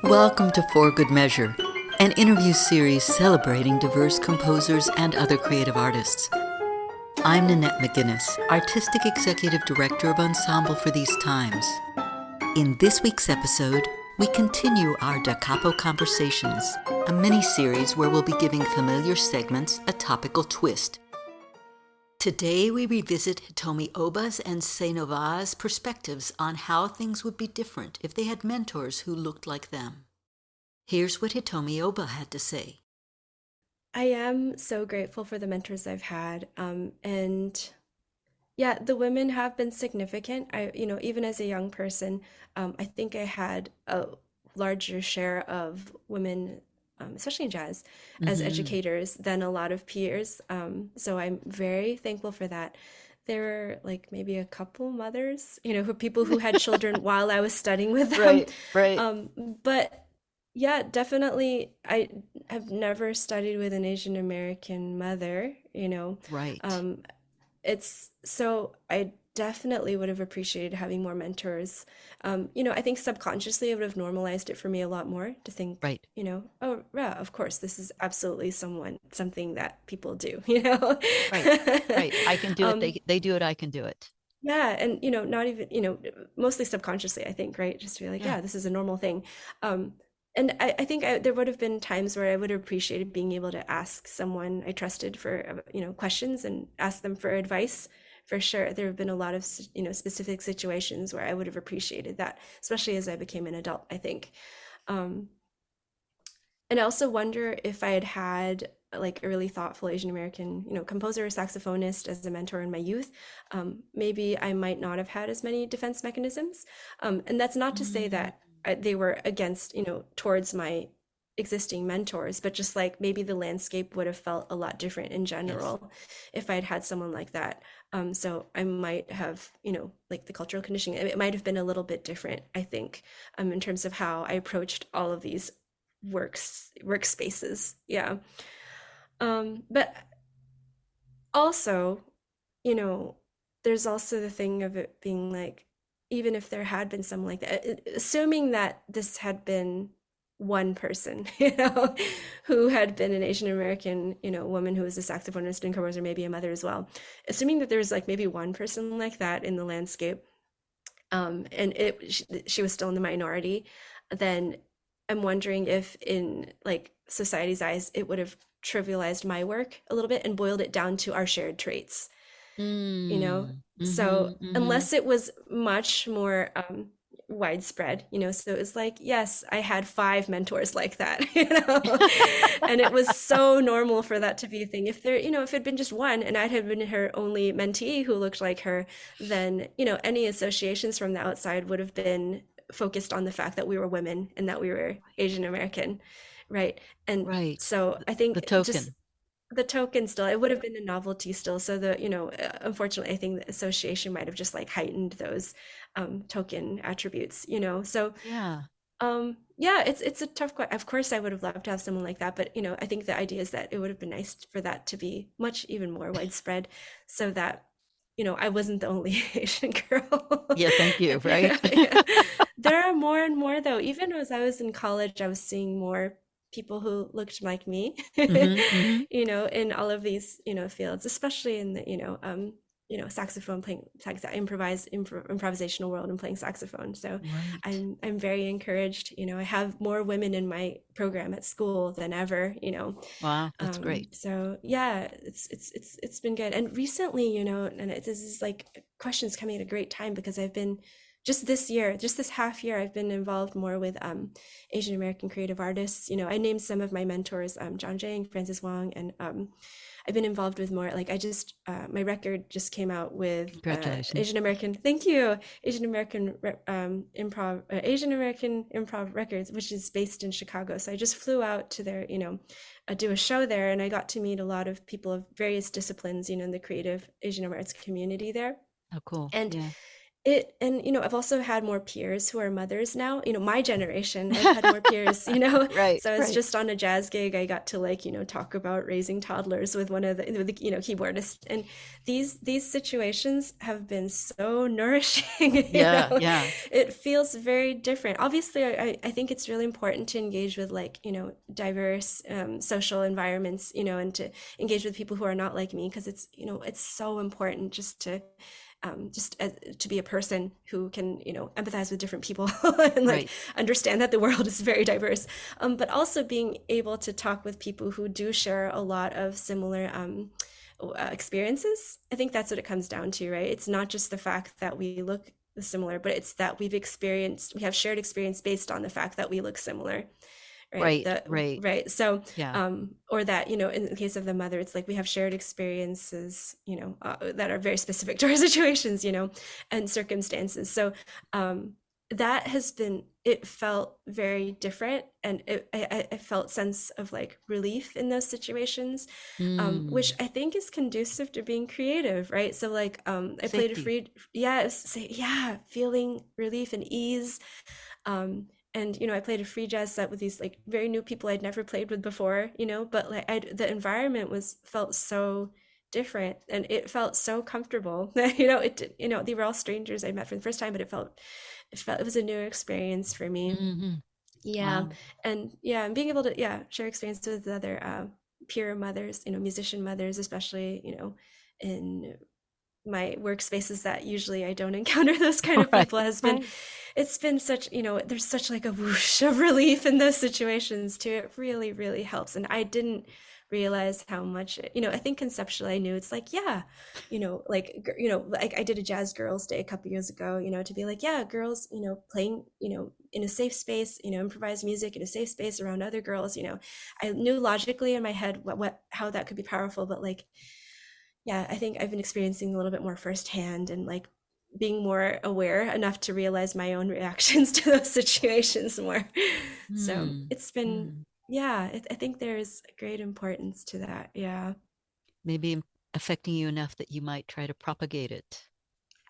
Welcome to For Good Measure, an interview series celebrating diverse composers and other creative artists. I'm Nanette McGuinness, Artistic Executive Director of Ensemble for these times. In this week's episode, we continue our Da Capo Conversations, a mini-series where we'll be giving familiar segments a topical twist. Today we revisit Hitomi Oba's and Novaa's perspectives on how things would be different if they had mentors who looked like them. Here's what Hitomi Oba had to say. I am so grateful for the mentors I've had. And yeah, the women have been significant. Even as a young person, I think I had a larger share of women, especially in jazz, as educators than a lot of peers. So I'm very thankful for that. There were like maybe a couple mothers, who people who had children while I was studying with them. Right. But yeah, definitely. I have never studied with an Asian American mother. Right. It's so I definitely would have appreciated having more mentors. I think subconsciously it would have normalized it for me a lot more to think, Right. oh, yeah, of course, this is absolutely something that people do, Right. I can do it. Um, They do it. I can do it. yeah, and not even, mostly subconsciously, I think, right? Just to be like, Yeah. yeah, this is a normal thing. And I think there would have been times where I would have appreciated being able to ask someone I trusted for, questions and ask them for advice. For sure, there have been a lot of, specific situations where I would have appreciated that, especially as I became an adult, I think. Um, and I also wonder if I had had like a really thoughtful Asian American, composer or saxophonist as a mentor in my youth, maybe I might not have had as many defense mechanisms. And that's not to say Mm, that they were against, towards my existing mentors, but just like maybe the landscape would have felt a lot different in yes. general if I'd had someone like that. So I might have, like the cultural conditioning, it might have been a little bit different, I think, in terms of how I approached all of these workspaces. Yeah. But also, you know, there's also the thing of it being like, even if there had been someone like that, assuming that this had been one person, who had been an Asian American, woman who was a saxophonist and composer, maybe a mother as well, assuming that there was like maybe one person like that in the landscape, and she was still in the minority, then I'm wondering if in like society's eyes it would have trivialized my work a little bit and boiled it down to our shared traits, you know? Mm, So mm-hmm. unless it was much more widespread, so it was like, yes, I had five mentors like that, and it was so normal for that to be a thing. If there, if it'd been just one and I'd have been her only mentee who looked like her, then, any associations from the outside would have been focused on the fact that we were women and that we were Asian American, right? And Right. so I The think just token. the token still, it would have been a novelty still. So unfortunately, I think the association might have just like heightened those token attributes, So Yeah. yeah, it's a tough question. Of course, I would have loved to have someone like that, but I think the idea is that it would have been nice for that to be much even more widespread, so that I wasn't the only Asian girl. Yeah. Thank you. Right. Yeah, yeah. There are more and more though. Even as I was in college, I was seeing more people who looked like me, Hmm. in all of these, fields, especially in the, saxophone playing, improvisational world and playing saxophone. So Right. I'm very encouraged. I have more women in my program at school than ever. Wow. That's great. So yeah, it's been good. And recently, and this is like questions coming at a great time because I've been just this year, just this half year, I've been involved more with Asian American creative artists. I named some of my mentors, John Jang, Francis Wong, and I've been involved with more. Like I just, my record just came out with Congratulations. Asian American. Thank you, Asian American Improv Records, which is based in Chicago. So I just flew out to their, do a show there, and I got to meet a lot of people of various disciplines, in the creative Asian American community there. Oh, cool. And Yeah. And I've also had more peers who are mothers now. My generation, I've had more peers, Right, So I was right. just on a jazz gig. I got to like, talk about raising toddlers with one of the keyboardists. And these situations have been so nourishing, Yeah, yeah. It feels very different. Obviously, I think it's really important to engage with like, diverse social environments, and to engage with people who are not like me, because it's so important just to be a person who can, empathize with different people and like Right. understand that the world is very diverse. But also being able to talk with people who do share a lot of similar experiences. I think that's what it comes down to, right? It's not just the fact that we look similar, but it's that we have shared experience based on the fact that we look similar, right? Right, right. Right. So, Yeah. or that, in the case of the mother, it's like we have shared experiences, that are very specific to our situations, and circumstances. So, that has been, it felt very different, and I felt sense of like relief in those situations, which Mm. I think is conducive to being creative, right? So like, I played a Safety. free, yeah, yeah, feeling relief and ease. And I played a free jazz set with these like very new people I'd never played with before, but like the environment felt so different, and it felt so comfortable. They were all strangers I met for the first time, but it was a new experience for me. Hmm. Yeah. Wow. And being able to, share experience with other peer mothers, musician mothers, especially, in my workspaces that usually I don't encounter those kind of Right, people, has been, right. it's been such, there's such like a whoosh of relief in those situations too. It really, really helps. And I didn't realize how much I think conceptually I knew it's like, yeah, like I did a Jazz Girls Day a couple years ago, to be like, yeah, girls, playing, in a safe space, improvised music in a safe space around other girls, I knew logically in my head how that could be powerful, but like, yeah, I think I've been experiencing a little bit more firsthand, and like being more aware enough to realize my own reactions to those situations more. So Hmm. it's been, Hmm. yeah, I think there's great importance to that. Yeah, Maybe affecting you enough that you might try to propagate it.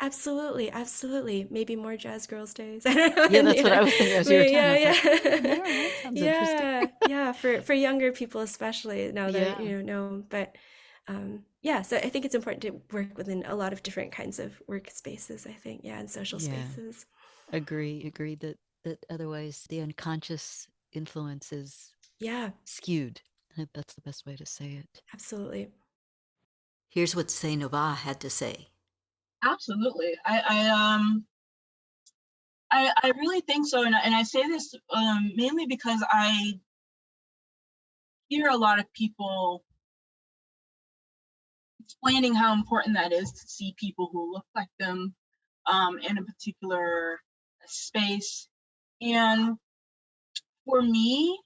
absolutely, absolutely. Maybe more Jazz Girls days. I don't know. Yeah, And, that's what I was thinking as you were talking. I yeah, was like, yeah, yeah, that sounds interesting. yeah. For younger people, especially now that Yeah, know, but yeah. So I think it's important to work within a lot of different kinds of workspaces. I think, yeah, and social yeah. spaces. Agree that otherwise the unconscious influence is Yeah, skewed. I think that's the best way to say it. absolutely. Here's what Say Novaa had to say. Absolutely. I really think so, and I say this mainly because I hear a lot of people explaining how important that is to see people who look like them in a particular space. And for me,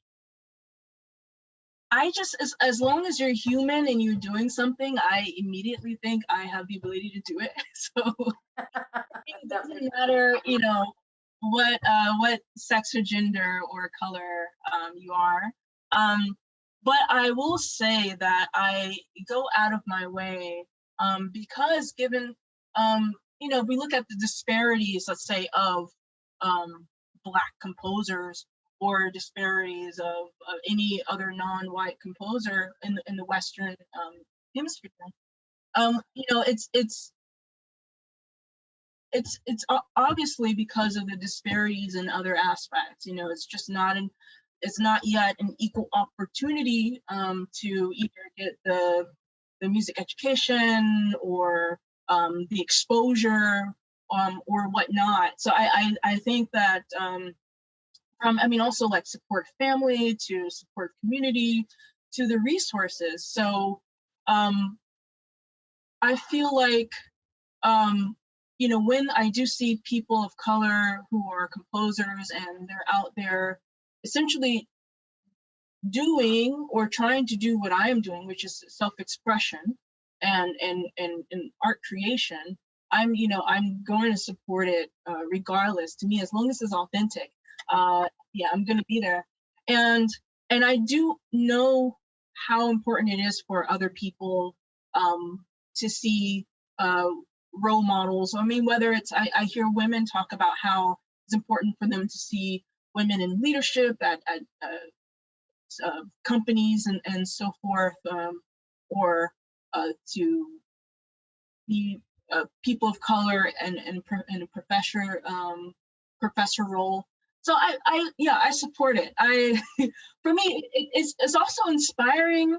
I just, as long as you're human and you're doing something, I immediately think I have the ability to do it. So it doesn't matter, what sex or gender or color you are. But I will say that I go out of my way because given, if we look at the disparities, let's say, of Black composers or disparities of any other non-white composer in the Western hemisphere, it's obviously because of the disparities in other aspects. It's just it's not yet an equal opportunity to either get the music education or the exposure or whatnot. So I think that also like support family to support community to the resources. So I feel like when I do see people of color who are composers and they're out there essentially doing or trying to do what I am doing, which is self-expression and art creation, I'm going to support it regardless. To me, as long as it's authentic, yeah, I'm going to be there. And I do know how important it is for other people to see role models. I mean, whether it's, I hear women talk about how it's important for them to see women in leadership at companies and so forth, or to be people of color and in a professor role. So I support it. For me, it's also inspiring.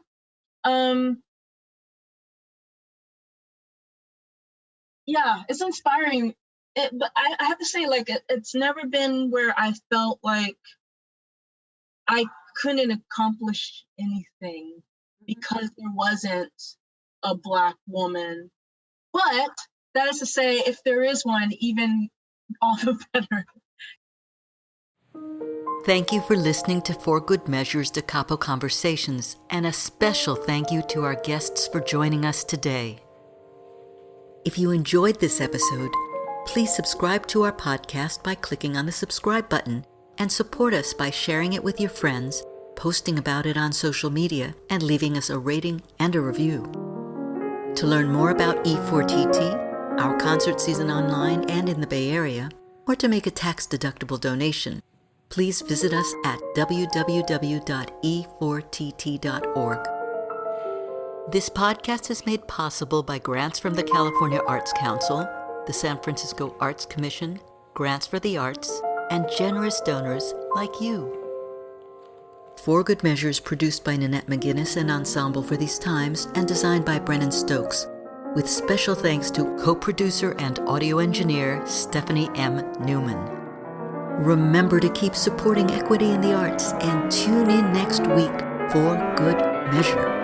Yeah, it's inspiring. But I have to say, like, it's never been where I felt like I couldn't accomplish anything because there wasn't a Black woman. But that is to say, if there is one, even all the better. Thank you for listening to For Good Measures Da Capo Conversations, and a special thank you to our guests for joining us today. If you enjoyed this episode, please subscribe to our podcast by clicking on the subscribe button, and support us by sharing it with your friends, posting about it on social media, and leaving us a rating and a review. To learn more about E4TT, our concert season online and in the Bay Area, or to make a tax-deductible donation, please visit us at www.e4tt.org. This podcast is made possible by grants from the California Arts Council, the San Francisco Arts Commission, Grants for the Arts, and generous donors like you. For Good Measures produced by Nanette McGuinness and Ensemble for These Times, and designed by Brennan Stokes, with special thanks to co-producer and audio engineer Stephanie M. Neumann. Remember to keep supporting equity in the arts and tune in next week for Good Measure.